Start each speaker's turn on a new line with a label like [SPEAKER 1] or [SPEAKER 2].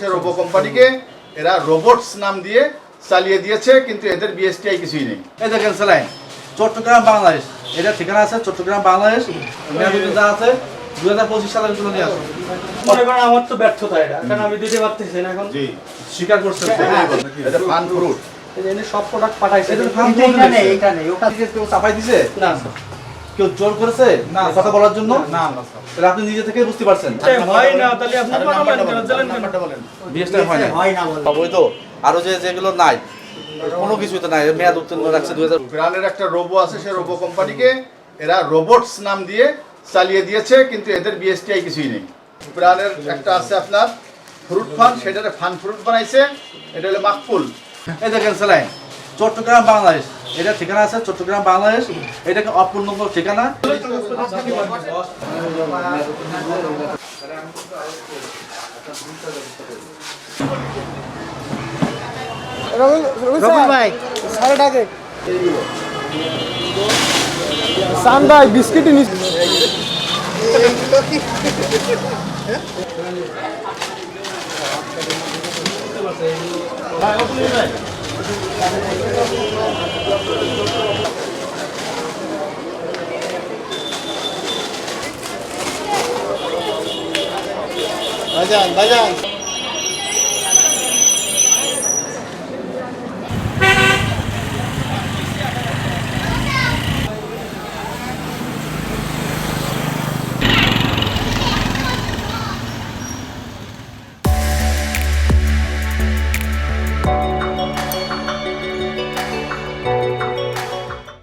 [SPEAKER 1] সে robo কোম্পানিকে এরা robots নাম দিয়ে চালিয়ে দিয়েছে, কিন্তু এদের বিএসটিআই কিছুই নেই।
[SPEAKER 2] এই দেখেন স্যালাইন চট্টগ্রাম বাংলাদেশ, এটা ঠিকানা আছে চট্টগ্রাম বাংলাদেশ, যা আছে 2025 সালের জন্য নিয়ে আসুন।
[SPEAKER 3] মনে করেন আমার তো ব্যর্থতা এটা, কারণ আমি দিতে পারতেছি না এখন।
[SPEAKER 1] জি,
[SPEAKER 2] স্বীকার করছেন
[SPEAKER 1] এটা ফান ফ্রুট।
[SPEAKER 3] এই যে এনে সব প্রোডাক্ট পাঠাইছে।
[SPEAKER 2] এদের ফার্ম
[SPEAKER 4] এইখানে ওখানে
[SPEAKER 2] কেউ চাপাই দিছে,
[SPEAKER 3] না স্যার,
[SPEAKER 2] কেউ জোর করেছে
[SPEAKER 3] না,
[SPEAKER 2] কথা বলার জন্য,
[SPEAKER 3] না না স্যার,
[SPEAKER 2] তাহলে আপনি নিজে থেকে বুঝতে পারছেন
[SPEAKER 3] এই হয় না, তাহলে আপনি
[SPEAKER 1] আরে
[SPEAKER 3] পাঠালেন
[SPEAKER 1] নাম্বারটা
[SPEAKER 3] কেন,
[SPEAKER 1] বলেন,
[SPEAKER 3] দিলেন কেন?
[SPEAKER 1] নাম্বারটা বলেন।
[SPEAKER 2] বিএসটা হয় না
[SPEAKER 4] হয় না বলে
[SPEAKER 2] সবই তো আরো যেগুলো নাই কোনো কিছুই তো নাই, মেয়াদ উত্তীর্ণ রাখছে 2000।
[SPEAKER 1] ইরানের একটা রোবো আছে, সে রোবো কোম্পানিকে এরা রোবটস নাম দিয়ে চালিয়ে দিয়েছে, কিন্তু এদের বিএসটিআই কিছুই নেই। ইরানের একটা আছে আপনার ফ্রুট ফান, সেটারে ফান ফ্রুট বানাইছে, এটা হলো মাকফুল।
[SPEAKER 2] এই দেখেন স্যালাইন চট্টগ্রাম বাংলাদেশ, এটা ঠিকানা আছে চট্টগ্রাম বাংলাদেশ, এটাকে অপূর্ণ ঠিকানা।
[SPEAKER 4] রবি ভাই সাড়ে টাকা সান ভাই বিস্কিট নিস
[SPEAKER 1] ভাইজান ভাইজান